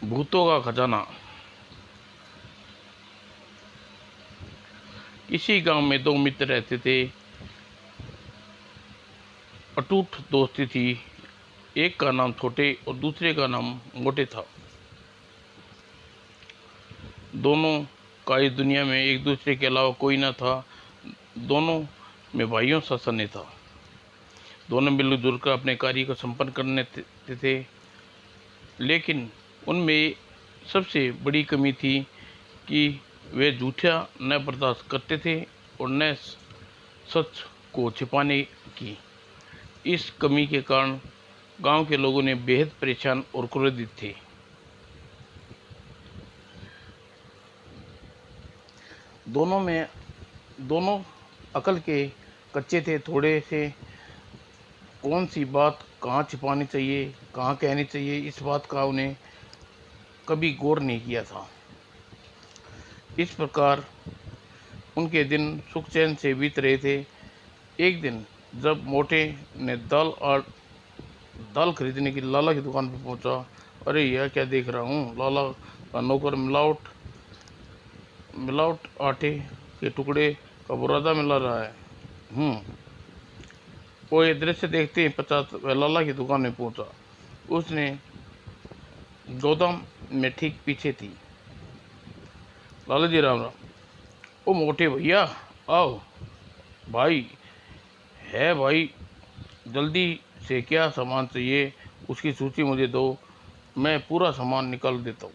भूतों का खजाना। किसी गांव में दो मित्र रहते थे। अटूट दोस्ती थी। एक का नाम छोटे और दूसरे का नाम मोटे था। दोनों का इस दुनिया में एक दूसरे के अलावा कोई न था। दोनों में भाइयों सा स्नेह था। दोनों मिलजुल कर अपने कार्य को संपन्न करने थे। लेकिन उनमें सबसे बड़ी कमी थी कि वे झूठा न बर्दाश्त करते थे और न सच को छिपाने की। इस कमी के कारण गांव के लोगों ने बेहद परेशान और क्रोधित थे। दोनों अकल के कच्चे थे थोड़े से। कौन सी बात कहाँ छिपानी चाहिए, कहाँ कहनी चाहिए, इस बात का उन्हें कभी गौर नहीं किया था। इस प्रकार उनके दिन सुख चैन से बीत रहे थे। एक दिन जब मोटे ने दाल खरीदने की लाला की दुकान पर पहुंचा। अरे यह क्या देख रहा हूँ, लाला का नौकर मिलावट मिलावट आटे के टुकड़े का बुरादा मिला रहा है। वो ये दृश्य देखते ही पचास वह लाला की दुकान में पहुंचा। उसने गोदाम में ठीक पीछे थी। लाला जी राम राम। ओ मोटे भैया, आओ। भाई है भाई, जल्दी से क्या सामान चाहिए उसकी सूची मुझे दो, मैं पूरा सामान निकाल देता हूँ।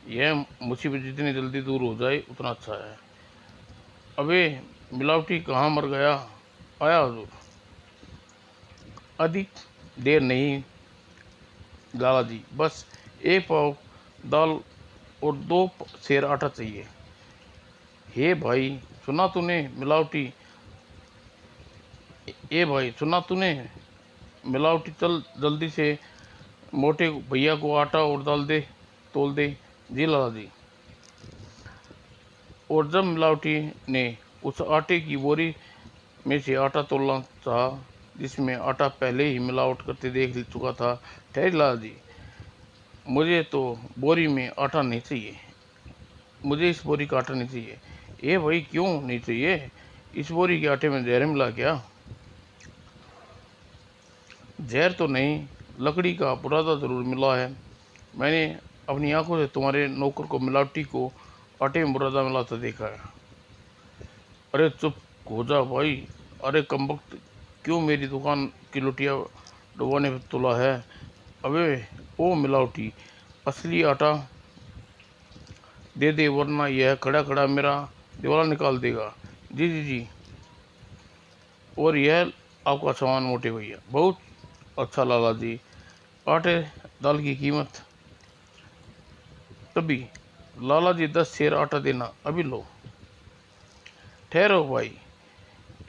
यह मुसीबत जितनी जल्दी दूर हो जाए उतना अच्छा है। अबे मिलावटी कहाँ मर गया, आया हजूर। अधिक देर नहीं लाला जी, बस एक पाव दाल और दो सेर आटा चाहिए। हे भाई सुना तूने मिलावटी ए भाई सुना तूने मिलावटी, चल जल्दी से मोटे भैया को आटा और दाल दे, तोल दे। जी लाला जी। और जब मिलावटी ने उस आटे की बोरी में से आटा तोलना चाहा जिसमें आटा पहले ही मिलावट करते देख चुका था। ठहर लाला जी, मुझे तो बोरी में आटा नहीं चाहिए, मुझे इस बोरी का आटा नहीं चाहिए। ए भाई क्यों नहीं चाहिए, इस बोरी के आटे में जहर मिला क्या? जहर तो नहीं, लकड़ी का बुरादा ज़रूर मिला है। मैंने अपनी आंखों से तुम्हारे नौकर को मिलावटी को आटे में बुरादा मिलाता देखा है। अरे चुप हो जा भाई। अरे कमबख्त, क्यों मेरी दुकान की लुटिया डुबाने पर तुला है? अबे ओ मिलावटी, असली आटा दे दे वरना यह खड़ा खड़ा मेरा दिवाला निकाल देगा। जी जी जी। और यह आपका सामान मोटे भैया। बहुत अच्छा लाला जी। आटे दाल की कीमत तभी। लाला जी 10 सेर आटा देना, अभी लो। ठहरो भाई,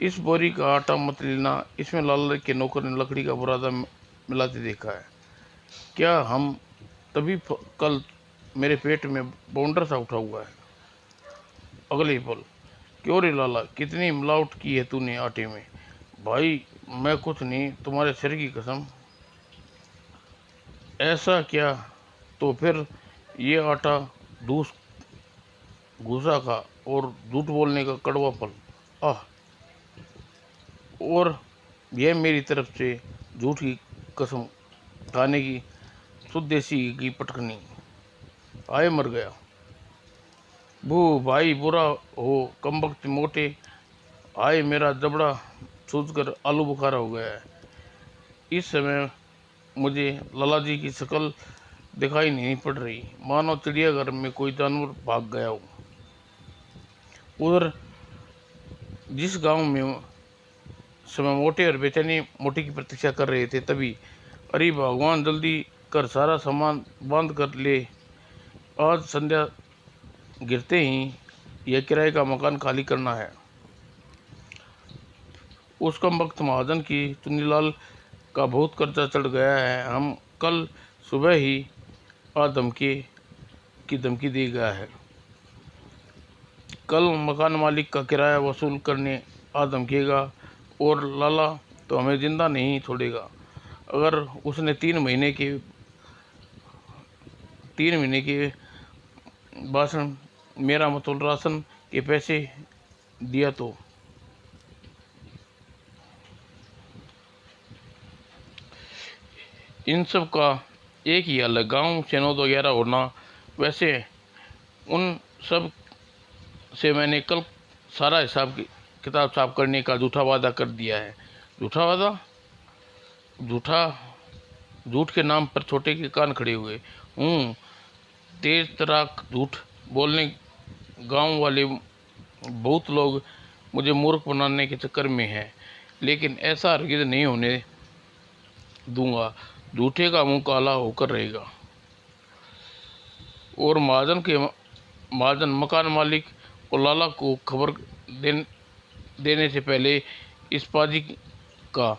इस बोरी का आटा मत लेना, इसमें लाला के नौकर ने लकड़ी का बुरादा मिलाते देखा है। क्या हम तभी कल मेरे पेट में बाउंडर सा उठा हुआ है। अगले ही पल, क्यों रे लाला, कितनी मिलावट की है तूने आटे में? भाई मैं कुछ नहीं, तुम्हारे सिर की कसम। ऐसा क्या? तो फिर ये आटा दूस घुसा का और झूठ बोलने का कड़वा फल। आह, और यह मेरी तरफ से झूठ की कसम खाने की शुद्ध देसी की पटकनी। आए मर गया। बू भाई बुरा हो, कमबख्त मोटे। आए मेरा जबड़ा सूझकर आलू बुखारा हो गया है। इस समय मुझे लाला जी की शक्ल दिखाई नहीं पड़ रही, मानो चिड़ियाघर में कोई जानवर भाग गया हो। उधर जिस गांव में समय मोटे और बेचैनी मोटी की प्रतीक्षा कर रहे थे, तभी अरे भगवान जल्दी कर, सारा सामान बंद कर ले, आज संध्या गिरते ही यह किराए का मकान खाली करना है। उस कम वक्त महाजन की चुन्नीलाल का बहुत कर्जा चढ़ गया है। हम कल सुबह ही आ धमकी की धमकी दी गया है। कल मकान मालिक का किराया वसूल करने आ धमकेगा और लाला तो हमें जिंदा नहीं छोड़ेगा। अगर उसने 3 महीने के 3 महीने के भाषण मेरा मतलब राशन के पैसे दिया तो इन सब का एक ही हल है, गाँव चुनाव वगैरह होना। वैसे उन सब से मैंने कल सारा हिसाब किताब साफ करने का झूठा वादा कर दिया है। झूठा वादा, झूठ के नाम पर छोटे के कान खड़े हुए हूँ। तेज तराक झूठ बोलने गांव वाले बहुत लोग मुझे मूर्ख बनाने के चक्कर में हैं, लेकिन ऐसा हरगिज़ नहीं होने दूंगा। झूठे का मुंह काला होकर रहेगा। और महाजन मकान मालिक और लाला को खबर देने से पहले इस पाजी का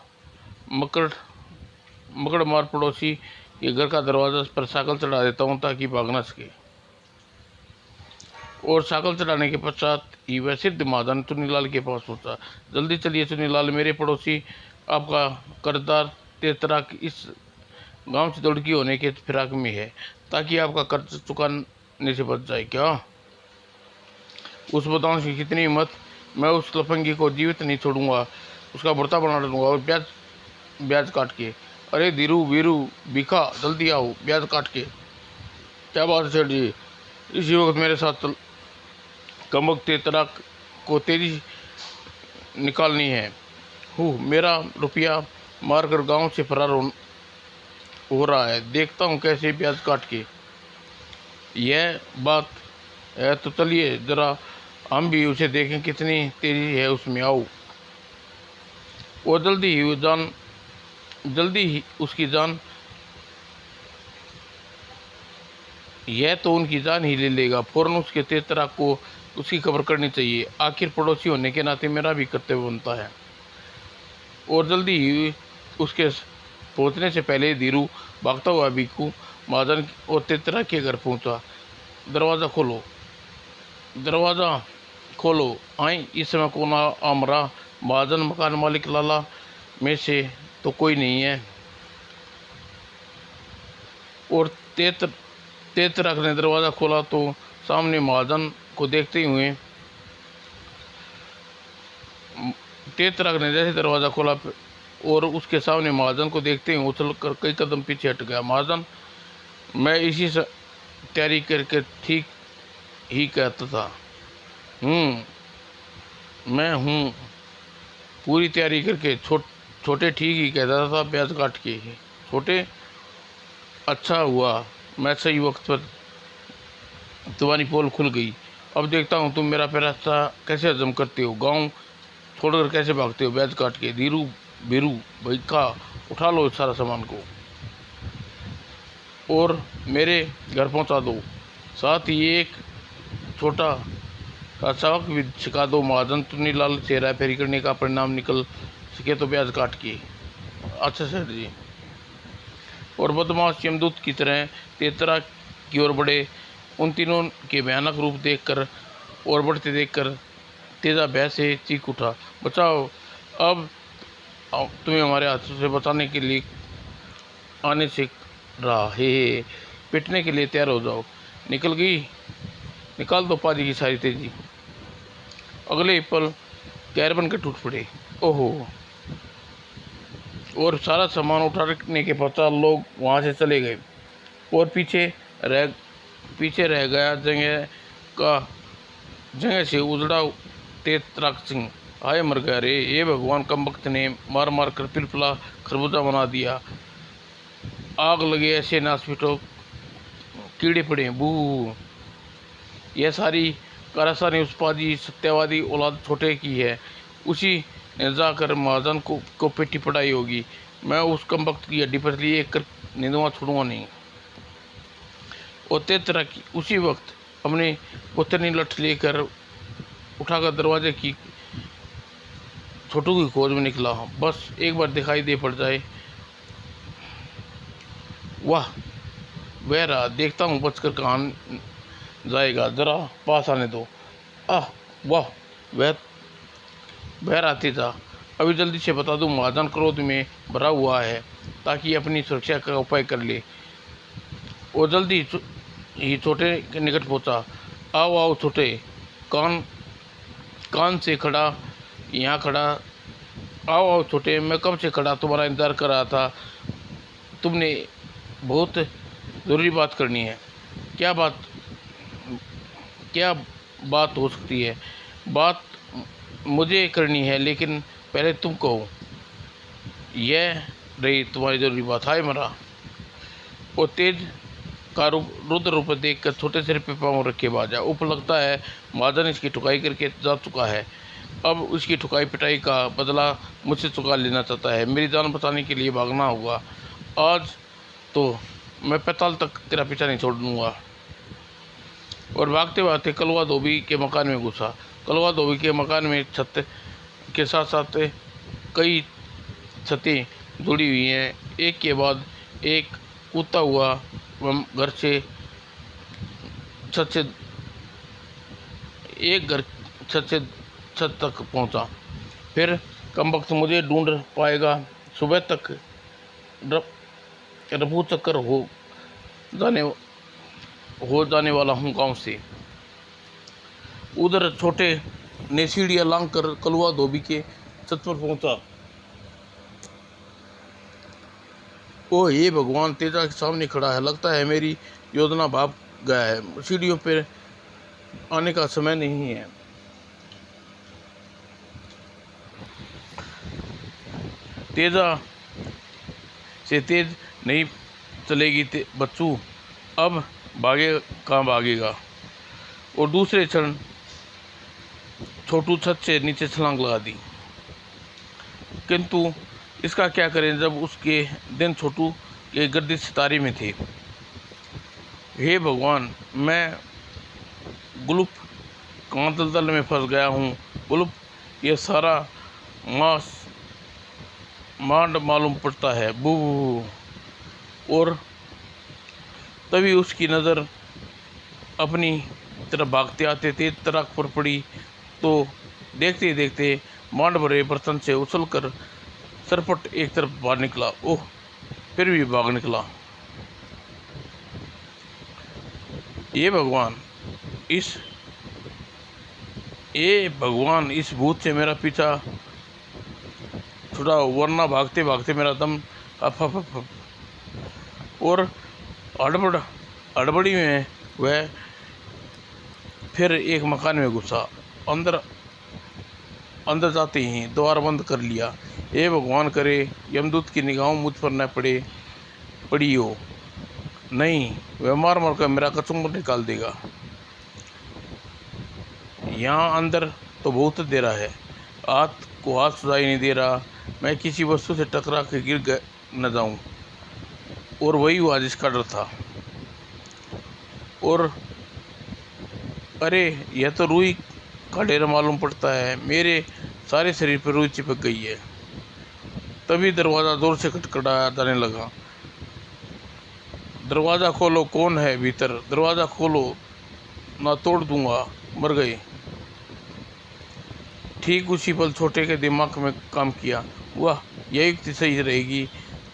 मकड़ मार पड़ोसी के घर का दरवाजा पर साइकिल चढ़ा देता हूँ ताकि भाग न सके। और साइकिल चढ़ाने के पश्चात ही वह सिद्ध महाजन चुन्नीलाल के पास पहुंचा। जल्दी चलिए चुन्नीलाल, मेरे पड़ोसी आपका कर्जदार तेतरा इस गांव से दुड़की होने के फिराक में है, ताकि आपका कर्ज चुकाने से बच जाए। क्या उस बदमाश की कितनी हिम्मत! मैं उस लफंगी को जीवित नहीं छोड़ूंगा, उसका भर्ता बना दूंगा और ब्याज काट के। अरे धीरू वीरू भिखा, जल्दी आओ, ब्याज काट के। क्या बात है सेठ जी, इसी वक्त मेरे साथ कमक तेतरा को तेजी निकालनी है। मेरा रुपया मारकर गांव से फरार हो रहा है, देखता हूँ कैसे ब्याज काट के। यह बात है तो चलिए जरा हम भी उसे देखें कितनी तेजी है उसमें। आओ। और जल्दी ही उसकी जान, यह तो उनकी जान ही ले लेगा। फौरन उसके तेतरा को उसकी खबर करनी चाहिए, आखिर पड़ोसी होने के नाते मेरा भी कर्तव्य बनता है। और जल्दी ही उसके पहुंचने से पहले धीरू भागता हुआ भिक्खू महाजन और तेतरा के घर पहुंचा। दरवाज़ा खोलो, आई इस समय कौन आ मरा? महाजन मकान मालिक लाला में से तो कोई नहीं है। और तेतरा ने दरवाज़ा खोला तो सामने महाजन को देखते हुए तेतरा ने जैसे दरवाज़ा खोला और उसके सामने महाजन को देखते हुए उछल कर कई कदम पीछे हट गया। महाजन, मैं इसी से तैयारी करके ठीक ही कहता था। मैं हूँ पूरी तैयारी करके छोटे ठीक ही कहता था, ब्याज काट के। छोटे, अच्छा हुआ मैं सही वक्त पर तुम्हारी पोल खुल गई। अब देखता हूँ तुम मेरा पैसा कैसे हजम करते हो, गांव छोड़कर कैसे भागते हो ब्याज काट के। धीरू बीरू भिक्खा, उठा लो इस सारा सामान को और मेरे घर पहुंचा दो, साथ ही एक छोटा सबक भी सिखा दो। महाजन चुन्नीलाल से हेरा फेरी करने का परिणाम निकल सके तो ब्याज काट के। अच्छा सेठ जी। और बदमाश यमदूत की तरह तेतरा की ओर बढ़े। उन तीनों के भयानक रूप देखकर और बढ़ते देखकर तेजा भय से चीख उठा, बचाओ! अब तुम्हें हमारे हाथों से बचाने के लिए आने से रहा हे, पिटने के लिए तैयार हो जाओ। निकाल दो पाजी की सारी तेजी। अगले ही पल कैर बन के टूट पड़े। ओहो! और सारा सामान उठाने के पश्चात लोग वहाँ से चले गए और पीछे रह गया जगह से उजड़ा तेतरा सिंह। हाय मर गया रे, ये भगवान कमबख्त ने मार मार कर पिलपिला खरबूजा बना दिया। आग लगे ऐसे नासपीटो, कीड़े पड़े बू। यह सारी कारस्तानी उस पाजी सत्यवादी औलाद छोटे की है, उसी ने जाकर महाजन को पेटी पढ़ाई होगी। मैं उस कमबख्त की हड्डी पसली एक कर निंदवा छोड़ूंगा नहीं। और तेतरा की उसी वक्त अपने पुतनी लठ लेकर उठाकर दरवाजे की छोटू की खोज में निकला। बस एक बार दिखाई दे पड़ जाए। वाह, वह रहा, देखता हूँ बचकर कहाँ जाएगा, जरा पास आने दो। वाह, वह आती था। अभी जल्दी से बता दूं, महाजन क्रोध में भरा हुआ है ताकि अपनी सुरक्षा का उपाय कर ले। और जल्दी ही छोटे के निकट पहुंचा। आओ आओ छोटे, कान कान से खड़ा, यहाँ खड़ा। आओ आओ छोटे, मैं कब से खड़ा तुम्हारा इंतज़ार कर रहा था। तुमने बहुत ज़रूरी बात करनी है। क्या बात, क्या बात हो सकती है? बात मुझे करनी है, लेकिन पहले तुम कहो। यह रही तुम्हारी ज़रूरी बात। हाय मरा। वो तेज का रूप रुद्र रूप देखकर छोटे सिर पे पाँव रखे बाजा। ऊपर लगता है महाजन इसकी ठुकाई करके जा चुका है। अब उसकी ठुकाई पिटाई का बदला मुझसे चुका लेना चाहता है। मेरी जान बचाने के लिए भागना होगा। आज तो मैं 45 तक तेरा पीछा नहीं छोड़ दूँगा। और भागते भागते कलवा धोबी के मकान में घुसा। कलवा धोबी के मकान में छत के साथ साथ कई छतें जुड़ी हुई हैं। एक के बाद एक कूदता हुआ वह घर से छत से एक घर छत से छत तक पहुंचा। फिर कमबख्त मुझे ढूंढ पाएगा। सुबह तक रफू चक्कर हो जाने वाला हूँ गांव से। उधर छोटे ने सीढ़ियाँ लांघ कर कलवा धोबी के छत पर पहुंचा। ओ ये भगवान, तेजा के सामने खड़ा है। लगता है मेरी योजना भाप गया है। सीढ़ियों पर आने का समय नहीं है। तेजा से तेज नहीं चलेगी बच्चू। अब भागे कहाँ भागेगा। और दूसरे क्षण छोटू छत से नीचे छलांग लगा दी। किंतु इसका क्या करें जब उसके दिन छोटू के गर्दिश सितारे में थे। हे भगवान, मैं गुलुप कहाँ दलदल में फंस गया हूँ। गुलुप, ये सारा मांस मांड मालूम पड़ता है। बू। और तभी उसकी नज़र अपनी तरफ भागते आते तेज तराक पर पड़ी तो देखते ही देखते मांड भरे बर्तन से उछलकर सरपट एक तरफ बाहर निकला। ओह, फिर भी भाग निकला। ये भगवान, इस भूत से मेरा पीछा छुड़ाओ, वरना भागते भागते मेरा दम अफ। और हड़बड़ी में वह फिर एक मकान में घुसा। अंदर जाते ही द्वार बंद कर लिया। हे भगवान, करे यमदूत की निगाहों मुझ पर न पड़ी हो। नहीं, वह मार मार कर मेरा कचुम्बर निकाल देगा। यहाँ अंदर तो बहुत दे रहा है, हाथ को हाथ सुझाई नहीं दे रहा। मैं किसी वस्तु से टकरा के गिर न जाऊं। और वही हुआ जिसका डर था। और अरे, यह तो रुई का ढेर मालूम पड़ता है। मेरे सारे शरीर पर रुई चिपक गई है। तभी दरवाज़ा जोर से खटखटाया जाने लगा। दरवाज़ा खोलो, कौन है भीतर? दरवाज़ा खोलो, ना तोड़ दूंगा, मर गए। ठीक उसी पल छोटे के दिमाग में काम किया। वाह, यह युक्ति सही रहेगी।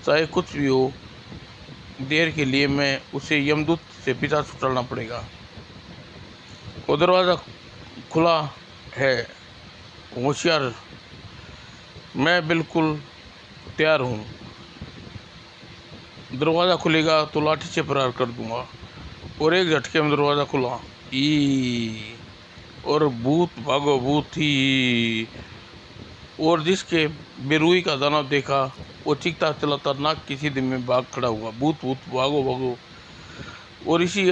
चाहे कुछ भी हो, देर के लिए मैं उसे यमदूत से पीछा छुड़ाना पड़ेगा। वो दरवाज़ा खुला है, होशियार, मैं बिल्कुल तैयार हूँ। दरवाज़ा खुलेगा तो लाठी से प्रहार कर दूंगा। और एक झटके में दरवाज़ा खुला। ई और भूत भागो भूत ही। और जिसके बेरुई का दानव देखा वो चीखता चलाता नाक की सीधे में भाग खड़ा हुआ। भूत भूत भागो भागो। और इसी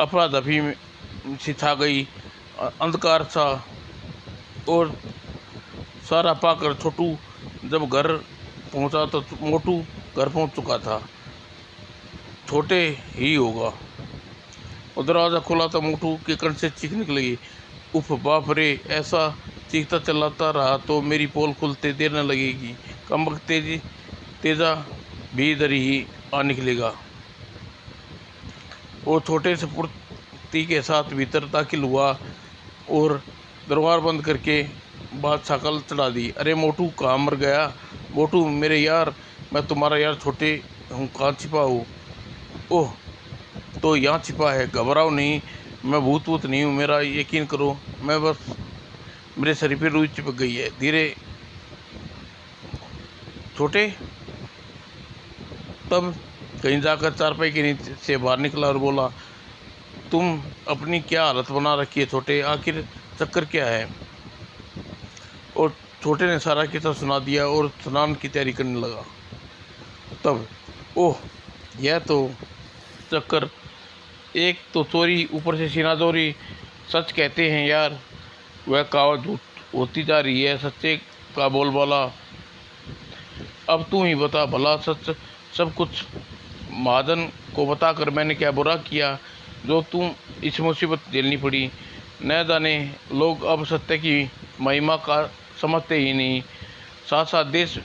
अफरा-दफरी में सी छा गई, अंधकार सा। और सारा पाकर छोटू जब घर पहुंचा तो मोटू घर पहुंच चुका था। छोटे ही होगा। और दरवाज़ा खुला तो मोटू के कंठ से चीख निकली। उफ बाप रे, ऐसा चीखता चलाता रहा तो मेरी पोल खुलते देर न लगेगी। कमबख्त तेजा भी इधर ही आ निकलेगा। वो छोटे से फुर्ती के साथ भीतर दाखिल हुआ और दरबार बंद करके बात शकल चढ़ा दी। अरे मोटू, कहाँ मर गया? मोटू मेरे यार, मैं तुम्हारा यार छोटे हूँ, कहाँ छिपा हो? ओह, तो यहाँ छिपा है, घबराओ नहीं, मैं भूत वूत नहीं हूँ, मेरा यकीन करो, मैं बस मेरे शरीर पे रुई चिपक गई है। धीरे छोटे तब कहीं जाकर चारपाई के नीचे से बाहर निकला और बोला, तुम अपनी क्या हालत बना रखी है छोटे, आखिर चक्कर क्या है? और छोटे ने सारा किस्सा सुना दिया और स्नान की तैयारी करने लगा। तब ओह, यह तो चक्कर, एक तो चोरी, ऊपर से सीना चोरी। सच कहते हैं यार, वह कहावत झूठ होती जा रही है, सच्चे का बोलबाला। अब तू ही बता भला, सच सब कुछ महाजन को बताकर मैंने क्या बुरा किया जो तुम इस मुसीबत झेलनी पड़ी? न जाने लोग अब सत्य की महिमा का समझते ही नहीं, साथ साथ देश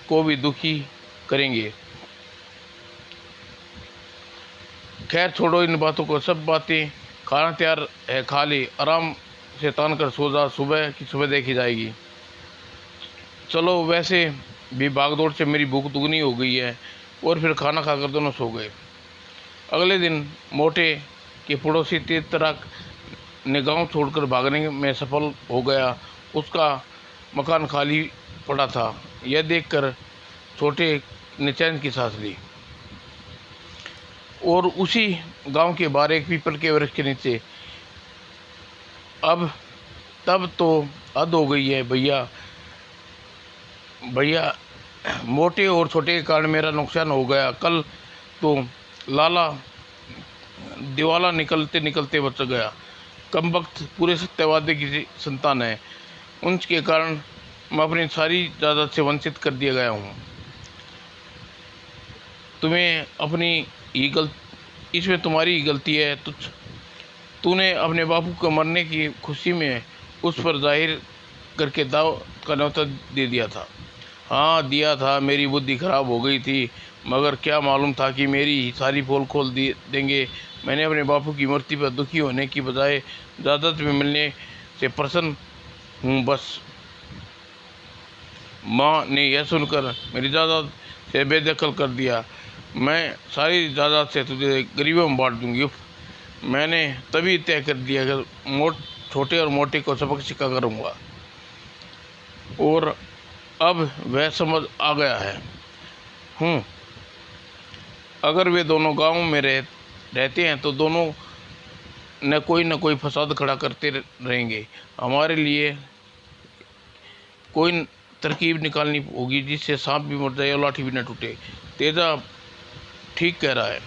को भी दुखी करेंगे। खैर छोड़ो इन बातों को, सब बातें, खाना तैयार है, खा ले, आराम से तान कर सो जा, सुबह की सुबह देखी जाएगी। चलो, वैसे भी भागदौड़ से मेरी भूख दुगनी हो गई है। और फिर खाना खाकर दोनों सो गए। अगले दिन मोटे के पड़ोसी तेज तराक ने गांव छोड़कर भागने में सफल हो गया। उसका मकान खाली पड़ा था। यह देखकर छोटे ने चैन की सांस ली और उसी गांव के बाहर एक पीपल के वृक्ष के नीचे, अब तब तो हद हो गई है भैया, भैया मोटे और छोटे के कारण मेरा नुकसान हो गया। कल तो लाला दिवाला निकलते निकलते बच गया। कम वक्त पूरे सत्यवादी की संतान है, उनके कारण मैं अपनी सारी जायदाद से वंचित कर दिया गया हूँ। तुम्हें अपनी ही इसमें तुम्हारी ही गलती है। तूने अपने बापू को मरने की खुशी में उस पर जाहिर करके दाव का न्योता दे दिया था। हाँ दिया था, मेरी बुद्धि खराब हो गई थी, मगर क्या मालूम था कि मेरी ही सारी पोल खोल देंगे। मैंने अपने बापू की मृत्यु पर दुखी होने की बजाय जायदाद में मिलने से प्रसन्न हूँ। बस माँ ने यह सुनकर मेरी जायदाद से बेदखल कर दिया। मैं सारी जायदाद से तुझे गरीबों में बांट दूंगी। मैंने तभी तय कर दिया कि छोटे और मोटे को सबक सिखा करूँगा, और अब वह समझ आ गया है। अगर वे दोनों गांव में रहते हैं तो दोनों न कोई फसाद खड़ा करते रहेंगे। हमारे लिए कोई तरकीब निकालनी होगी जिससे सांप भी मर जाए और लाठी भी न टूटे। तेजा ठीक कह रहा है।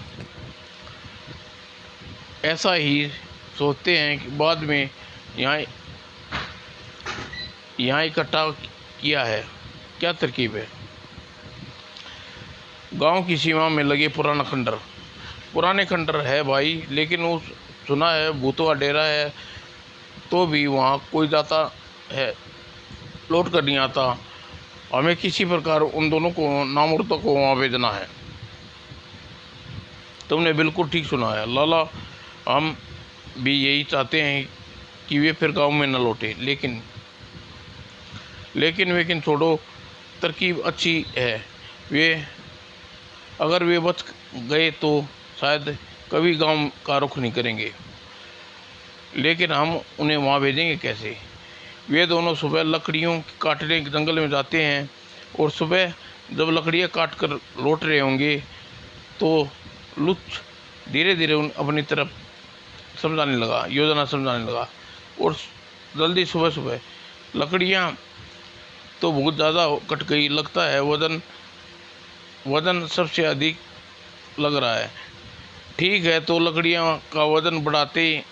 ऐसा ही सोचते हैं कि बाद में यहाँ इकट्ठा किया है। क्या तरकीब है? गांव की सीमा में लगे पुराने खंडर है भाई, लेकिन उस सुना है भूतों का डेरा है, तो भी वहाँ कोई जाता है, लौट कर नहीं आता। हमें किसी प्रकार उन दोनों को नामुर्दों को वहाँ भेजना है। तुमने बिल्कुल ठीक सुना है लाला, हम भी यही चाहते हैं कि वे फिर गांव में न लौटे। लेकिन छोड़ो, तरकीब अच्छी है। अगर वे बच गए तो शायद कभी गांव का रुख नहीं करेंगे। लेकिन हम उन्हें वहाँ भेजेंगे कैसे? वे दोनों सुबह लकड़ियों काटने जंगल में जाते हैं, और सुबह जब लकड़ियाँ काट कर लौट रहे होंगे तो लुच्च धीरे धीरे अपनी तरफ योजना समझाने लगा। और जल्दी सुबह लकड़ियाँ तो बहुत ज़्यादा कट गई, लगता है वज़न सबसे अधिक लग रहा है। ठीक है, तो लकड़ियाँ का वज़न बढ़ाते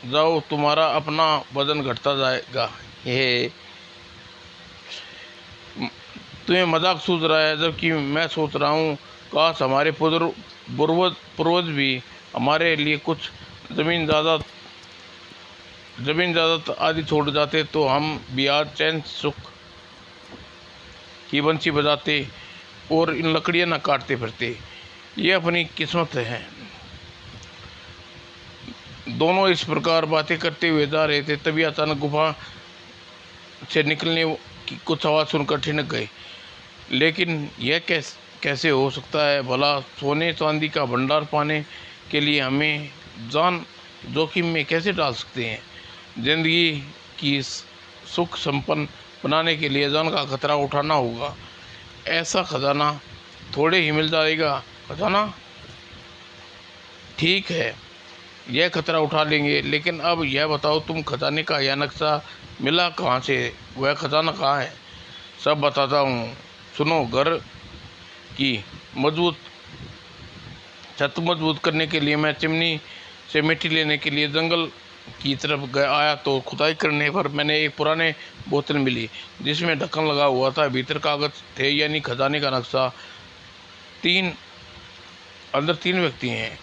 जाओ, तुम्हारा अपना वज़न घटता जाएगा। ये तुम्हें मजाक सूझ रहा है, जबकि मैं सोच रहा हूँ काश हमारे पूर्वज भी हमारे लिए कुछ ज़मीन ज़्यादा आदि छोड़ जाते, तो हम भी आज चैन सुख की बंसी बजाते और इन लकड़ियाँ न काटते फिरते। ये अपनी किस्मत है। दोनों इस प्रकार बातें करते हुए जा रहे थे, तभी अचानक गुफा से निकलने की कुछ आवाज़ सुनकर ठिनक गए। लेकिन यह कैसे हो सकता है भला? सोने चांदी का भंडार पाने के लिए हमें जान जोखिम में कैसे डाल सकते हैं? ज़िंदगी की सुख संपन्न बनाने के लिए जान का खतरा उठाना होगा। ऐसा खजाना थोड़े ही मिल जाएगा। खजाना ठीक है, यह खतरा उठा लेंगे, लेकिन अब यह बताओ तुम खजाने का यह नक्शा मिला कहाँ से? वह खजाना कहाँ है? सब बताता हूँ, सुनो। घर की मजबूत छत मजबूत करने के लिए मैं चिमनी से मिट्टी लेने के लिए जंगल की तरफ आया तो खुदाई करने पर मैंने एक पुराने बोतल मिली जिसमें ढक्कन लगा हुआ था। भीतर कागज थे, यानी खजाने का नक्शा। अंदर 3 व्यक्ति हैं।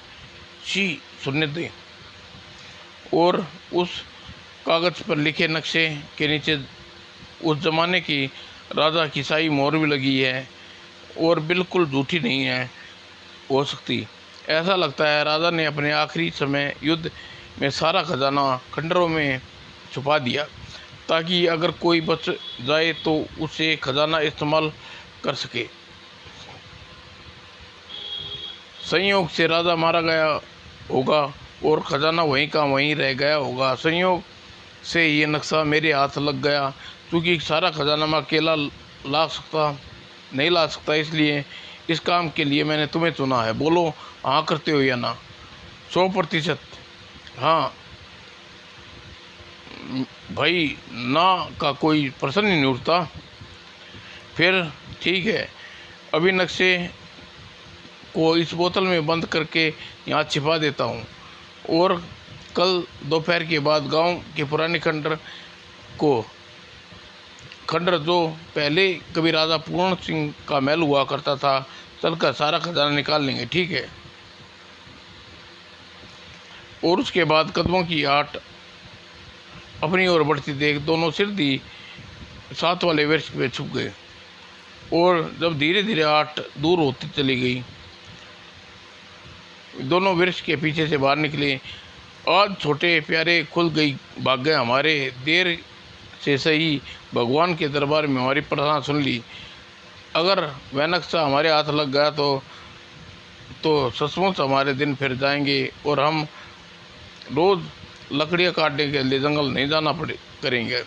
सुनने दें। और उस कागज पर लिखे नक्शे के नीचे उस जमाने की राजा की शाही मोहर भी लगी है और बिल्कुल झूठी नहीं है हो सकती। ऐसा लगता है राजा ने अपने आखिरी समय युद्ध में सारा खजाना खंडरों में छुपा दिया ताकि अगर कोई बच जाए तो उसे खजाना इस्तेमाल कर सके। संयोग से राजा मारा गया होगा और खजाना वहीं का वहीं रह गया होगा। संयोग से ये नक्शा मेरे हाथ लग गया, क्योंकि सारा खजाना मैं अकेला नहीं ला सकता, इसलिए इस काम के लिए मैंने तुम्हें चुना है। बोलो, हाँ करते हो या ना? 100%। हाँ भाई, ना का कोई प्रश्न ही नहीं उठता। फिर ठीक है, अभी नक्शे को इस बोतल में बंद करके यहाँ छिपा देता हूँ और कल दोपहर के बाद गांव के पुराने खंडर जो पहले कभी राजा पूर्ण सिंह का महल हुआ करता था, चलकर सारा खजाना निकाल लेंगे। ठीक है? और उसके बाद कदमों की आट अपनी ओर बढ़ती देख दोनों सिर दी 7 वाले वृक्ष पे छुप गए। और जब धीरे धीरे आट दूर होती चली गई, दोनों वृक्ष के पीछे से बाहर निकले। आज छोटे प्यारे खुल गई भाग्य हमारे, देर से सही भगवान के दरबार में हमारी प्रार्थना सुन ली। अगर वह नक्शा हमारे हाथ लग गया तो सचमुच हमारे दिन फिर जाएंगे और हम रोज़ लकड़ियाँ काटने के लिए जंगल नहीं जाना करेंगे।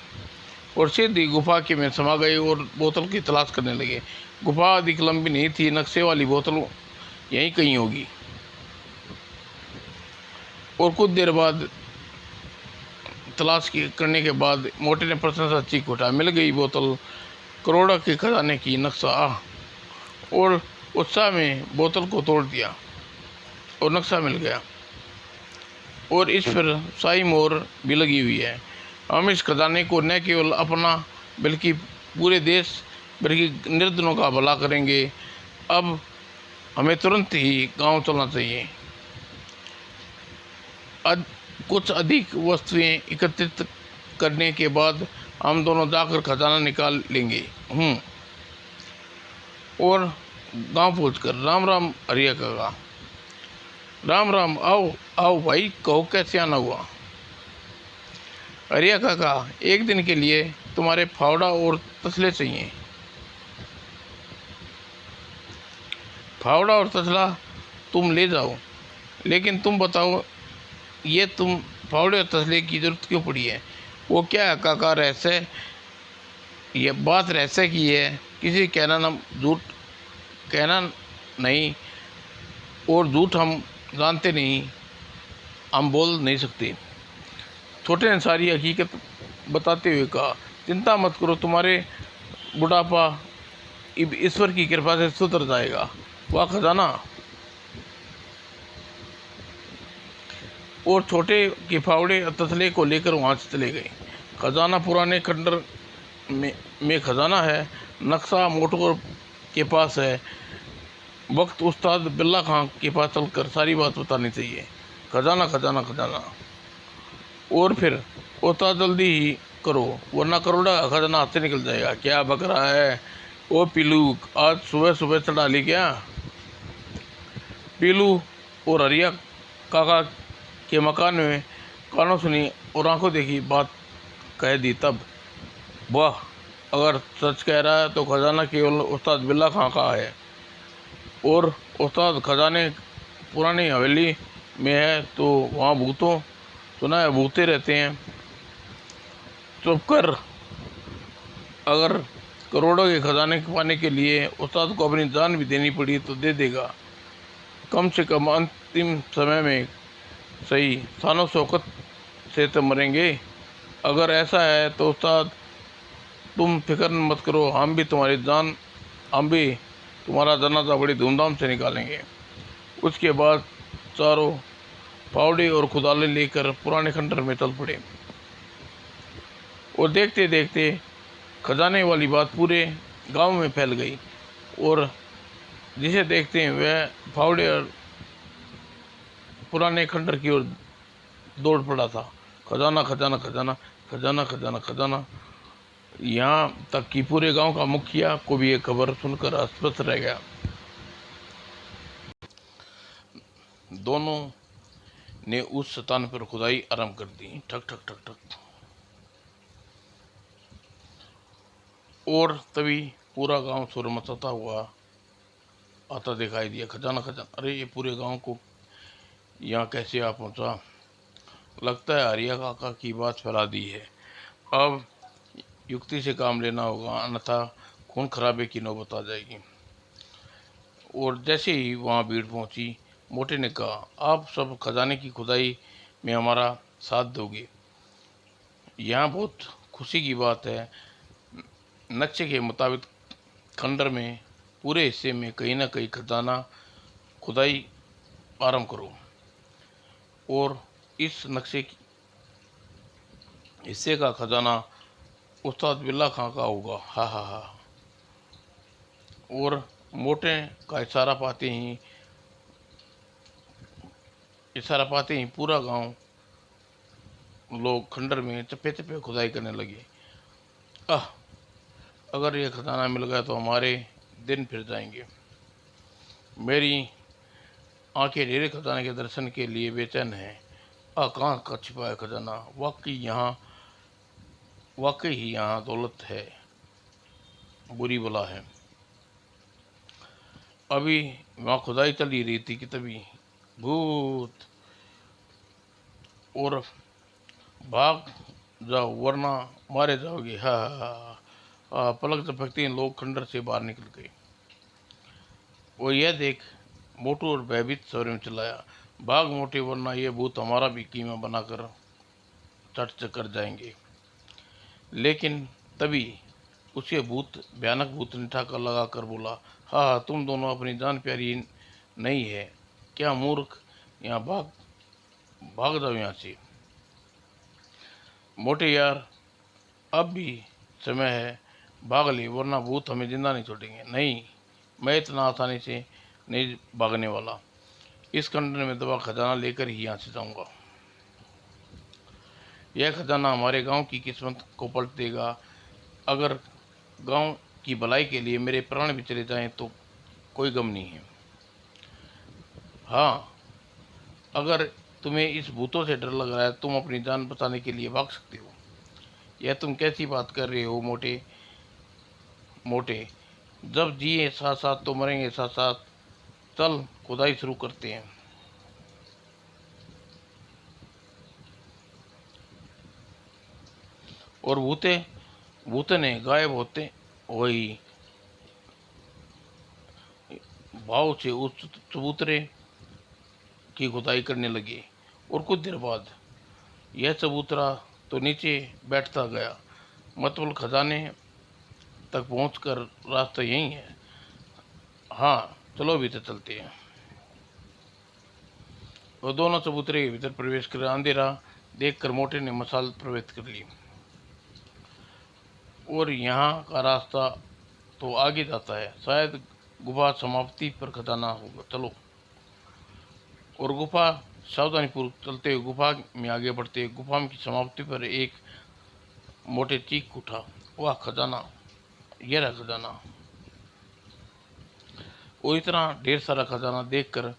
और सीधी गुफा के में समा गए और बोतल की तलाश करने लगे। गुफा अधिक लंबी नहीं थी, नक्शे वाली बोतल यहीं कहीं होगी। और कुछ देर बाद तलाश करने के बाद मोटे ने प्रशंसा चीख उठा, मिल गई बोतल, करोड़ों के खजाने की नक्शा। और उत्साह में बोतल को तोड़ दिया और नक्शा मिल गया और इस पर शाही मोहर भी लगी हुई है। हम इस खजाने को न केवल अपना बल्कि पूरे देश बल्कि निर्धनों का भला करेंगे। अब हमें तुरंत ही गांव चलना चाहिए। कुछ अधिक वस्तुएं एकत्रित करने के बाद हम दोनों जाकर खजाना निकाल लेंगे। और गांव पहुंचकर राम राम हरिया काका। राम राम, आओ भाई, कहो कैसे आना हुआ? हरिया काका, एक दिन के लिए तुम्हारे फावड़ा और तसले चाहिए। फावड़ा और तसला तुम ले जाओ, लेकिन तुम बताओ, ये तुम फावड़े और तसले की जरूरत क्यों पड़ी है? वो क्या है काका, रहस्य? ये बात रहस्य की है, किसी झूठ कहना नहीं, और झूठ हम जानते नहीं, हम बोल नहीं सकते। छोटे ने सारी हकीकत बताते हुए कहा, चिंता मत करो, तुम्हारे बुढ़ापा ईश्वर की कृपा से सुधर जाएगा। वह खजाना। और छोटे के फावड़े तसले को लेकर वहाँ से चले गए। खजाना पुराने खंडर में खजाना है, नक्शा मोटोर के पास है। वक्त उस्ताद बिल्ला खां के पास चलकर सारी बात बतानी चाहिए। खजाना खजाना खजाना। और फिर उस्ताद जल्दी ही करो, वरना करोड़ा खजाना हाथ से निकल जाएगा। क्या बक रहा है? ओ पीलू, आज सुबह सुबह चढ़ा ली क्या? पीलू और हरिया काका के मकान में कानों सुनी और आंखों देखी बात कह दी। तब वाह, अगर सच कह रहा है तो खजाना केवल उस्ताद बिल्ला खां का है। और उस्ताद खजाने पुरानी हवेली में है तो वहाँ भूतों सुना है भूते रहते हैं। चुप कर। अगर करोड़ों के खजाने पाने के लिए उस्ताद को अपनी जान भी देनी पड़ी तो दे देगा। कम से कम अंतिम समय में सही, शानो शौकत से तो मरेंगे। अगर ऐसा है तो उस्ताद तुम फिक्र मत करो, हम भी तुम्हारा जनाजा बड़ी धूमधाम से निकालेंगे। उसके बाद चारों फावड़े और कुदाले लेकर पुराने खंडर में चल पड़े और देखते देखते खजाने वाली बात पूरे गांव में फैल गई और जिसे देखते हैं वह फावड़े और पुराने खंडर की ओर दौड़ पड़ा था। खजाना खजाना खजाना खजाना खजाना खजाना। यहाँ तक कि पूरे गांव का मुखिया को भी ये खबर सुनकर अस्वस्थ रह गया। दोनों ने उस स्थान पर खुदाई आरंभ कर दी। ठक ठक ठक ठक। और तभी पूरा गांव शोर मचाता हुआ आता दिखाई दिया। खजाना खजाना। अरे ये पूरे गांव को यहाँ कैसे आ पहुँचा? लगता है आर्या काका की बात फैला दी है। अब युक्ति से काम लेना होगा, अन्यथा खून खराबे की नौबत आ जाएगी। और जैसे ही वहाँ भीड़ पहुँची, मोटे ने कहा, आप सब खजाने की खुदाई में हमारा साथ दोगे। यहाँ बहुत खुशी की बात है। नक्शे के मुताबिक खंडर में पूरे हिस्से में कहीं ना कहीं खजाना खुदाई आरंभ करो और इस नक्शे की हिस्से का खजाना उस्ताद बिल्ला खां का होगा। हा हा हा। और मोटे का इशारा पाते ही पूरा गांव लोग खंडर में चप्पे चप्पे खुदाई करने लगे। अगर ये खजाना मिल गया तो हमारे दिन फिर जाएंगे। मेरी आंखें ढेरे खजाने के दर्शन के लिए बेचैन हैं। कहाँ का छिपा है खजाना? वाकई ही यहाँ दौलत है, बुरी बला है। अभी वहाँ खुदाई चल ही रही थी कि तभी भूत और भाग जाओ वरना मारे जाओगे। हा हा। पलक झपकते ही लोग खंडर से बाहर निकल गए और यह देख मोटू और भयभीत स्वर में चिल्लाया, भाग मोटे वरना ये भूत हमारा भी कीमा बनाकर चट कर जाएंगे। लेकिन तभी उसके भयानक भूत ने ठाकर लगा कर बोला, हाँ तुम दोनों अपनी जान प्यारी नहीं है क्या मूर्ख? यहाँ भाग जाओ यहाँ से। मोटे यार, अब भी समय है, भाग ले वरना भूत हमें जिंदा नहीं छोड़ेंगे। नहीं, मैं इतना आसानी से नहीं भागने वाला। इस खंडर में दबा खजाना लेकर ही यहाँ से जाऊँगा। यह खजाना हमारे गांव की किस्मत को पलट देगा। अगर गांव की भलाई के लिए मेरे प्राण भी चले जाएं तो कोई गम नहीं है। हाँ, अगर तुम्हें इस भूतों से डर लग रहा है, तुम अपनी जान बचाने के लिए भाग सकते हो। यह तुम कैसी बात कर रहे हो मोटे? जब जिए साथ साथ तो मरेंगे साथ साथ। चल खुदाई शुरू करते हैं। और भूते ने गायब होते वही भाव से उस चबूतरे की खुदाई करने लगे। और कुछ देर बाद यह चबूतरा तो नीचे बैठता गया। मतलब खजाने तक पहुंचकर रास्ता यही है। हाँ चलो भीतर चलते हैं। वो दोनों चबूतरे के भीतर प्रवेश कर अंधेरा देखकर मोटे ने मसाल प्रवेश कर ली। और यहाँ का रास्ता तो आगे जाता है, शायद गुफा समाप्ति पर खजाना होगा। चलो। और गुफा सावधानी पूर्वक चलते हुए गुफा में आगे बढ़ते हुए गुफा की समाप्ति पर एक मोटे चीख उठा, वाह खजाना, यह रहा खजाना। और इतना ढेर सारा खजाना देखकर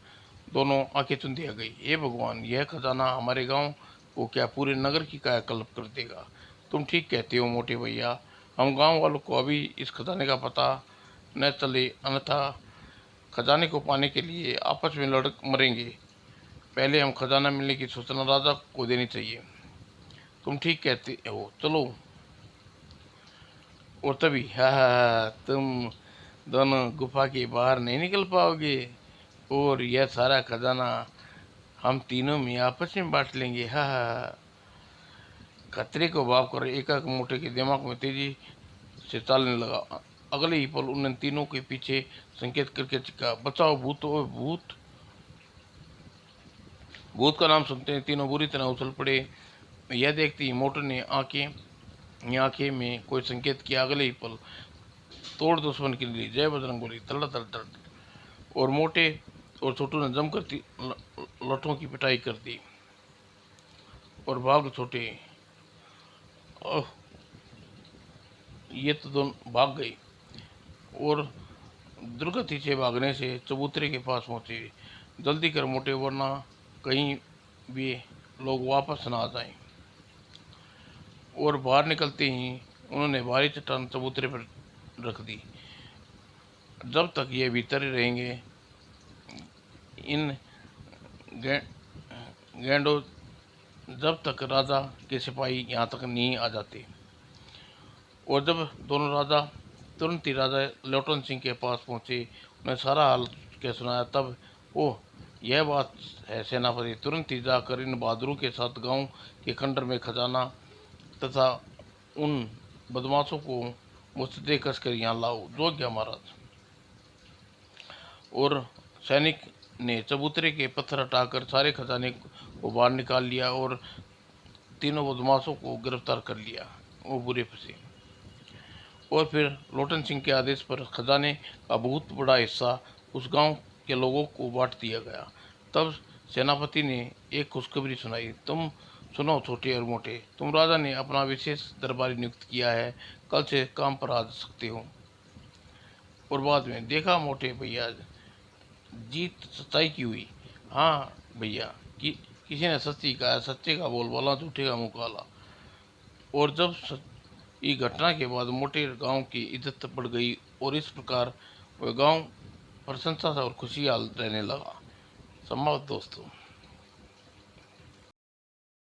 दोनों आंखें चुंधी आ गई। हे भगवान, यह खजाना हमारे गांव को क्या पूरे नगर की कायाकल्प कर देगा। तुम ठीक कहते हो मोटे भैया। हम गांव वालों को अभी इस खजाने का पता न चले, अन्यथा खजाने को पाने के लिए आपस में लड़ मरेंगे। पहले हम खजाना मिलने की सूचना राजा को देनी चाहिए। तुम ठीक कहते हो, चलो। और तभी हा, तुम दोनों गुफा के बाहर नहीं निकल पाओगे और यह सारा खजाना हम तीनों में आपस में बांट लेंगे। हा। खतरे को भाव कर एकाएक मोटे के दिमाग में तेजी से चलने लगा। अगले ही पल उन्होंने तीनों के पीछे संकेत करके चिल्लाया, बचाओ भूत, ओ भूत। भूत का नाम सुनते ही तीनों बुरी तरह उछल पड़े। यह देखते ही मोटू ने आंखें में कोई संकेत किया। अगले ही पल तोड़ दुश्मन के लिए जय बजरंग बोली तड़ तड़ तड़, और मोटे और छोटू ने जमकर लठों की पिटाई कर दी। और भाग छोटे, ओह, ये तो दोनों भाग गए और दुर्गति से भागने से चबूतरे के पास पहुंचे। जल्दी कर मोटे, वरना कहीं भी लोग वापस ना आ जाएं। और बाहर निकलते ही उन्होंने भारी चट्टान चबूतरे पर रख दी। जब तक ये भीतर रहेंगे, इन गे- गेंडों जब तक राजा के सिपाही यहाँ तक नहीं आ जाते। और जब दोनों राजा तुरंत ही राजा लोटन सिंह के पास पहुंचे, उन्हें सारा हाल कह सुनाया। तब ओह, यह बात है सेनापति, तुरंत ही जाकर इन बहादुरों के साथ गांव के खंडर में खजाना तथा उन बदमाशों को मुस्तैद कसकर यहाँ लाओ। जो गया महाराज। और सैनिक ने चबूतरे के पत्थर हटाकर सारे खजाने को बाहर निकाल लिया और तीनों बदमाशों को गिरफ्तार कर लिया। वो बुरे फंसे। और फिर लोटन सिंह के आदेश पर खजाने का बहुत बड़ा हिस्सा उस गांव के लोगों को बांट दिया गया। तब सेनापति ने एक खुशखबरी सुनाई। तुम सुनो छोटे और मोटे, तुम राजा ने अपना विशेष दरबारी नियुक्त किया है, कल से काम पर आ सकते हो। और बाद में देखा मोटे भैया, जीत सच्चाई की हुई। हाँ भैया, किसी ने सच्ची कहा, सच्चे का बोल बाला, झूठे का मुँह काला। और जब इस घटना के बाद मोटे गांव की इज्जत बढ़ गई और इस प्रकार वह गांव प्रशंसा और खुशहाल रहने लगा। समाप्त दोस्तों।